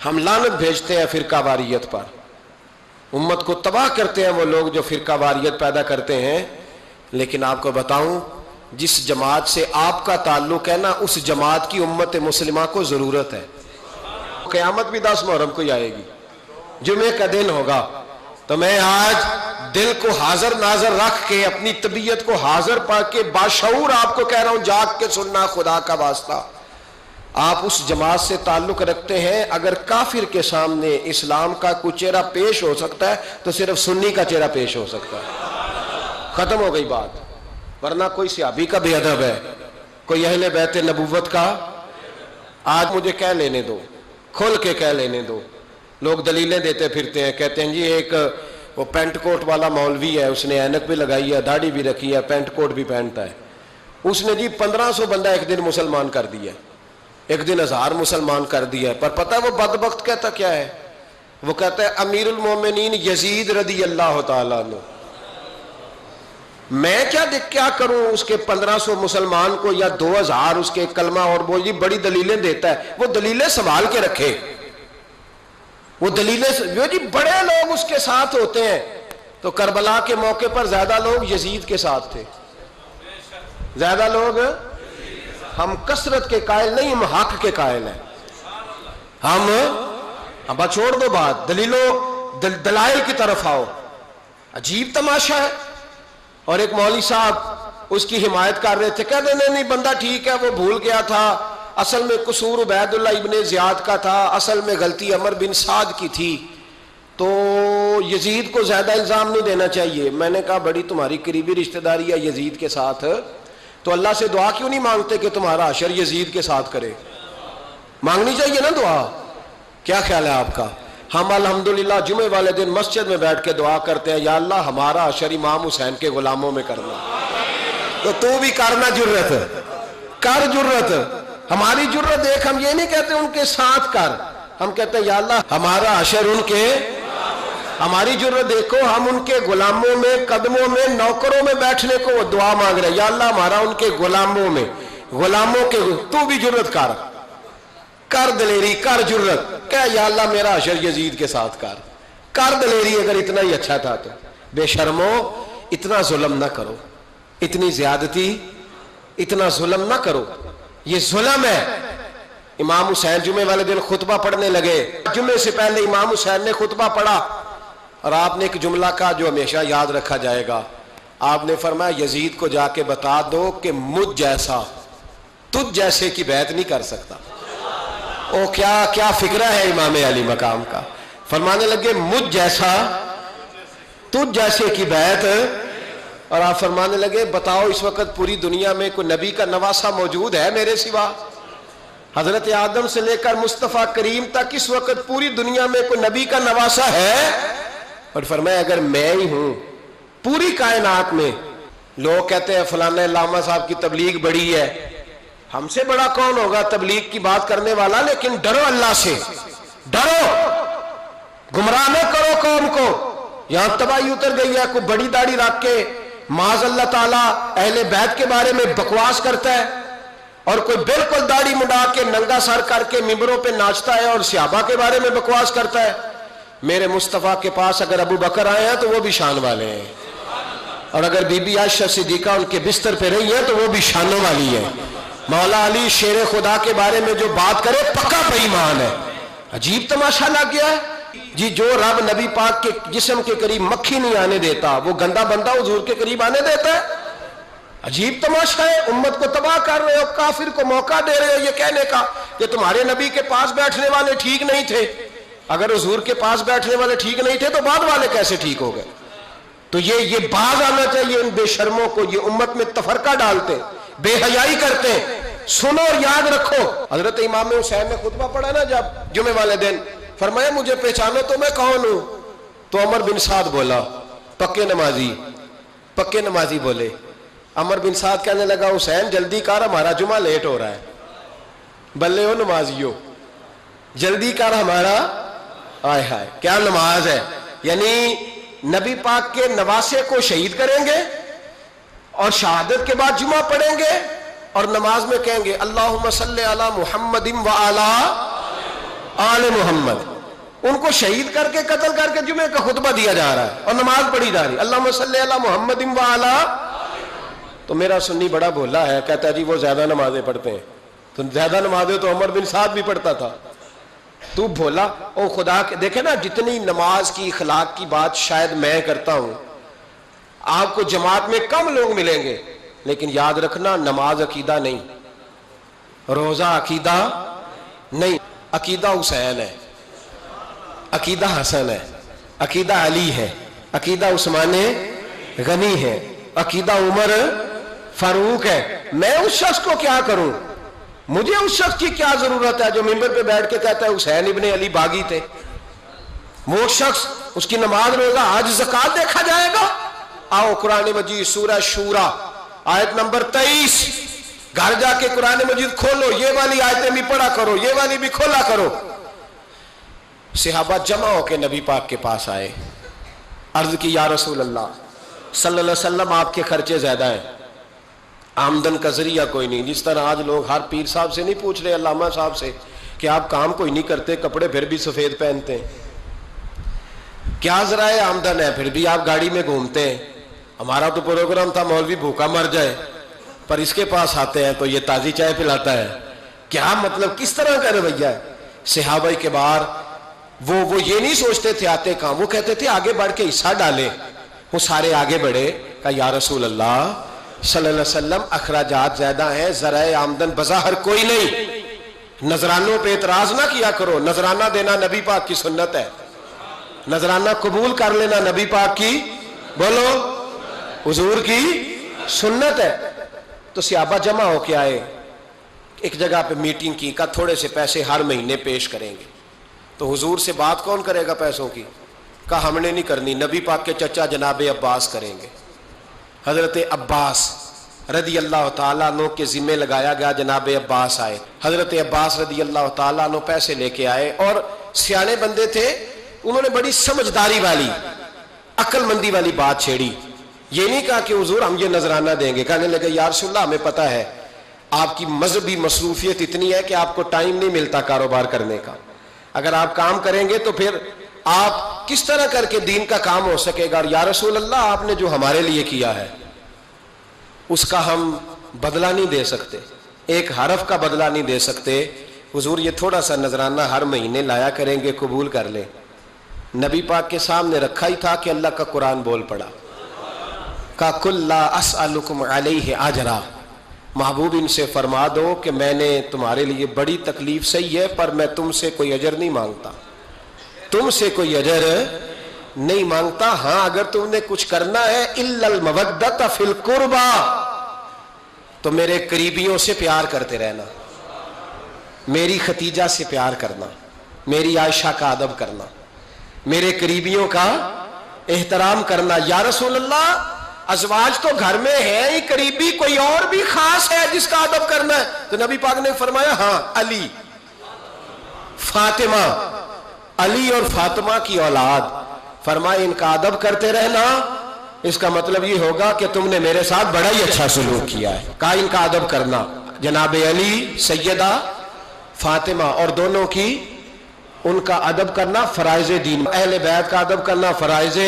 ہم لعنت بھیجتے ہیں فرقہ واریت پر، امت کو تباہ کرتے ہیں وہ لوگ جو فرقہ واریت پیدا کرتے ہیں. لیکن آپ کو بتاؤں، جس جماعت سے آپ کا تعلق ہے نا، اس جماعت کی امت مسلمہ کو ضرورت ہے. قیامت بھی 10 محرم کو ہی آئے گی، جمعے کا دن ہوگا. تو میں آج دل کو حاضر ناظر رکھ کے، اپنی طبیعت کو حاضر پا کے باشعور آپ کو کہہ رہا ہوں، جاگ کے سننا خدا کا واسطہ. آپ اس جماعت سے تعلق رکھتے ہیں، اگر کافر کے سامنے اسلام کا کوئی چہرہ پیش ہو سکتا ہے تو صرف سنی کا چہرہ پیش ہو سکتا ہے. ختم ہو گئی بات. ورنہ کوئی صحابی کا بے ادب ہے، کوئی اہل بیت نبوت کا. آج مجھے کہہ لینے دو، کھول کے کہہ لینے دو. لوگ دلیلیں دیتے پھرتے ہیں، کہتے ہیں جی ایک وہ پینٹ کوٹ والا مولوی ہے، اس نے اینک بھی لگائی ہے، داڑھی بھی رکھی ہے، پینٹ کوٹ بھی پہنتا ہے. اس نے جی 1500 بندہ ایک دن مسلمان کر دیا، ایک دن 1000 مسلمان کر دیا. پر پتہ ہے وہ بدبخت کہتا کیا ہے؟ وہ کہتا ہے امیر المومنین یزید رضی اللہ تعالیٰ عنہ. میں کیا کروں اس کے 1500 مسلمان کو یا 2000 اس کے کلمہ، اور وہ جی بڑی دلیلیں دیتا ہے. وہ دلیلیں سنبھال کے رکھے، وہ دلیلیں جو جی بڑے لوگ اس کے ساتھ ہوتے ہیں. تو کربلا کے موقع پر زیادہ لوگ یزید کے ساتھ تھے، زیادہ لوگ. ہم کثرت کے قائل نہیں، ہم حق کے قائل ہیں. ہم چھوڑ دو بات، دلائل کی طرف آؤ. عجیب تماشا ہے. اور ایک مولوی صاحب اس کی حمایت کر رہے تھے، کہتے نہیں بندہ ٹھیک ہے، وہ بھول گیا تھا، اصل میں قصور عبید اللہ ابن زیاد کا تھا، اصل میں غلطی عمر بن سعد کی تھی، تو یزید کو زیادہ الزام نہیں دینا چاہیے. میں نے کہا بڑی تمہاری قریبی رشتہ داری ہے یزید کے ساتھ، تو اللہ سے دعا کیوں نہیں مانگتے کہ تمہارا حشر یزید کے ساتھ کرے؟ مانگنی چاہیے نا دعا. کیا خیال ہے آپ کا؟ ہم الحمدللہ جمعے والے دن مسجد میں بیٹھ کے دعا کرتے ہیں، یا اللہ ہمارا حشر امام حسین کے غلاموں میں کرنا. تو بھی کرنا، جرت کر، جرت. ہماری جرت دیکھ، ہم یہ نہیں کہتے ان کے ساتھ کر، ہم کہتے ہیں یا اللہ ہمارا حشر ان کے. ہماری جرت دیکھو، ہم ان کے غلاموں میں، قدموں میں، نوکروں میں بیٹھنے کو دعا مانگ رہے ہیں، یا اللہ ہمارا ان کے غلاموں میں، غلاموں کے. تو بھی جرت کر دلیری، کر جرت، کہ یا اللہ میرا حشر یزید کے ساتھ کر دلیری. اگر اتنا ہی اچھا تھا تو بے شرمو اتنا ظلم نہ کرو، اتنی زیادتی، اتنا ظلم نہ کرو. یہ ظلم ہے. امام حسین جمعے والے دن خطبہ پڑھنے لگے. جمعے سے پہلے امام حسین نے خطبہ پڑھا، اور آپ نے ایک جملہ کہا جو ہمیشہ یاد رکھا جائے گا. آپ نے فرمایا یزید کو جا کے بتا دو کہ مجھ جیسا تجھ جیسے کی بیعت نہیں کر سکتا. او کیا فکرہ ہے امام علی مقام کا. فرمانے لگے مجھ جیسا تجھ جیسے کی بیعت. اور آپ فرمانے لگے بتاؤ اس وقت پوری دنیا میں کوئی نبی کا نواسہ موجود ہے میرے سوا؟ حضرت آدم سے لے کر مصطفیٰ کریم تک اس وقت پوری دنیا میں کوئی نبی کا نواسہ ہے؟ اور فرمایا اگر میں ہی ہوں پوری کائنات میں. لوگ کہتے ہیں فلانا علامہ صاحب کی تبلیغ بڑی ہے. ہم سے بڑا کون ہوگا تبلیغ کی بات کرنے والا؟ لیکن ڈرو اللہ سے، ڈرو، گمراہ نہ کرو قوم کو. یہاں تباہی اتر گئی ہے. کوئی بڑی داڑھی رکھ کے معاذ اللہ تعالیٰ اہل بیت کے بارے میں بکواس کرتا ہے، اور کوئی بالکل داڑھی مڈا کے ننگا سر کر کے ممبروں پہ ناچتا ہے اور صحابہ کے بارے میں بکواس کرتا ہے. میرے مصطفیٰ کے پاس اگر ابو بکر آئے ہیں تو وہ بھی شان والے ہیں، اور اگر بی بی عائشہ صدیقہ ان کے بستر پہ رہی ہے تو وہ بھی شانوں والی ہے. مولا علی شیر خدا کے بارے میں جو بات کرے پکا بے ایمان ہے. عجیب تماشا لگ گیا ہے جی. جو رب نبی پاک کے جسم کے قریب مکھی نہیں آنے دیتا، وہ گندا بندہ حضور کے قریب آنے دیتا ہے؟ عجیب تماشا ہے. امت کو تباہ کر رہے ہو، کافر کو موقع دے رہے ہو یہ کہنے کا کہ تمہارے نبی کے پاس بیٹھنے والے ٹھیک نہیں تھے. اگر حضور کے پاس بیٹھنے والے ٹھیک نہیں تھے تو بعد والے کیسے ٹھیک ہو گئے؟ تو یہ باز آنا چاہیے ان بے شرموں کو. یہ امت میں تفرقہ ڈالتے، بے حیائی کرتے. سنو اور یاد رکھو، حضرت امام حسین نے خطبہ پڑھا نا جب جمعے والے دن، فرمایا مجھے پہچانو تو میں کون ہوں؟ تو عمر بن سعد بولا، پکے نمازی بولے. عمر بن سعد کہنے لگا حسین جلدی کر، ہمارا جمعہ لیٹ ہو رہا ہے. بلے ہو نمازیو، جلدی کر ہمارا. آئے ہائے کیا نماز ہے. یعنی نبی پاک کے نواسے کو شہید کریں گے اور شہادت کے بعد جمعہ پڑھیں گے اور نماز میں کہیں گے اللہم صلی علی محمد و علی. آل محمد، ان کو شہید کر کے قتل کر کے جمعے کا خطبہ دیا جا رہا ہے اور نماز پڑھی جا رہی، اللہم صلی علی محمد وعلی۔ تو میرا سنی بڑا بھولا ہے، کہتا ہے جی وہ زیادہ نمازیں پڑھتے ہیں، تو زیادہ نمازیں تو عمر بن سعد بھی پڑھتا تھا، تو بھولا۔ او خدا کے دیکھیں نا، جتنی نماز کی اخلاق کی بات شاید میں کرتا ہوں، آپ کو جماعت میں کم لوگ ملیں گے، لیکن یاد رکھنا نماز عقیدہ نہیں، روزہ عقیدہ نہیں، عقیدہ حسین ہے، عقیدہ حسن ہے، عقیدہ علی ہے، عقیدہ عثمان غنی ہے، عقیدہ عمر فاروق ہے۔ میں اس شخص کو کیا کروں؟ مجھے اس شخص کی کیا ضرورت ہے جو ممبر پہ بیٹھ کے کہتا ہے حسین ابن علی باغی تھے؟ وہ شخص، اس کی نماز روزہ حج زکات دیکھا جائے گا؟ آؤ قرآن مجید سورہ شورا آیت نمبر 23، گھر جا کے قرآن مجید کھولو، یہ والی آیتیں بھی پڑھا کرو، یہ والی بھی کھولا کرو۔ صحابہ جمع ہو کے نبی پاک کے پاس آئے، عرض کی یا رسول اللہ صلی اللہ علیہ وسلم، آپ کے خرچے زیادہ ہیں، آمدن کا ذریعہ کوئی نہیں۔ جس طرح آج لوگ ہر پیر صاحب سے نہیں پوچھ رہے، علامہ صاحب سے، کہ آپ کام کوئی نہیں کرتے، کپڑے پھر بھی سفید پہنتے ہیں، کیا ذرائع آمدن ہے، پھر بھی آپ گاڑی میں گھومتے ہیں۔ ہمارا تو پروگرام تھا مولوی بھوکا مر جائے، پر اس کے پاس آتے ہیں تو یہ تازی چائے پلاتا ہے، کیا مطلب، کس طرح کا رویہ ہے؟ صحابہ کے بار وہ یہ نہیں سوچتے تھے آتے کہاں، وہ کہتے تھے آگے بڑھ کے حصہ ڈالیں۔ وہ سارے آگے بڑھے، کہا یا رسول اللہ صلی اللہ علیہ وسلم، اخراجات زیادہ ہیں، ذرائع آمدن بظاہر کوئی نہیں، نذرانوں پہ اعتراض نہ کیا کرو، نذرانہ دینا نبی پاک کی سنت ہے، نذرانہ قبول کر لینا نبی پاک کی، بولو، حضور کی سنت ہے۔ تو صحابہ جمع ہو کے آئے، ایک جگہ پہ میٹنگ کی، کہا تھوڑے سے پیسے ہر مہینے پیش کریں گے۔ تو حضور سے بات کون کرے گا پیسوں کی؟ کہا ہم نے نہیں کرنی، نبی پاک کے چچا جناب عباس کریں گے۔ حضرت عباس رضی اللہ تعالیٰ عنہ کے ذمے لگایا گیا، جناب عباس آئے، حضرت عباس رضی اللہ تعالیٰ عنہ پیسے لے کے آئے، اور سیانے بندے تھے، انہوں نے بڑی سمجھداری والی، عقل مندی والی بات چھیڑی۔ یہ نہیں کہا کہ حضور ہم یہ نذرانہ دیں گے، کہنے لگے یا رسول اللہ ہمیں پتہ ہے آپ کی مذہبی مصروفیت اتنی ہے کہ آپ کو ٹائم نہیں ملتا کاروبار کرنے کا، اگر آپ کام کریں گے تو پھر آپ کس طرح کر کے دین کا کام ہو سکے گا، اور یا رسول اللہ آپ نے جو ہمارے لیے کیا ہے اس کا ہم بدلہ نہیں دے سکتے، ایک حرف کا بدلہ نہیں دے سکتے، حضور یہ تھوڑا سا نذرانہ ہر مہینے لایا کریں گے، قبول کر لیں۔ نبی پاک کے سامنے رکھا ہی تھا کہ اللہ کا قرآن بول پڑا، کا کل لا اسألکم علیہ اجرا، محبوب ان سے فرما دو کہ میں نے تمہارے لیے بڑی تکلیف سہی ہے، پر میں تم سے کوئی اجر نہیں مانگتا، تم سے کوئی اجر نہیں مانگتا، ہاں اگر تم نے کچھ کرنا ہے الا المودۃ فی القربى، تو میرے قریبیوں سے پیار کرتے رہنا، میری ختیجہ سے پیار کرنا، میری عائشہ کا ادب کرنا، میرے قریبیوں کا احترام کرنا۔ یا رسول اللہ ازواج تو گھر میں ہے ہی، قریبی کوئی اور بھی خاص ہے جس کا ادب کرنا ہے؟ تو نبی پاک نے فرمایا ہاں، علی، فاطمہ، علی اور فاطمہ کی اولاد، فرمایا ان کا ادب کرتے رہنا، اس کا مطلب یہ ہوگا کہ تم نے میرے ساتھ بڑا ہی اچھا سلوک کیا ہے۔ کہا ان کا ادب کرنا، جناب علی، سیدہ فاطمہ، اور دونوں کی ان کا ادب کرنا فرائض دین، اہل بیت کا ادب کرنا فرائض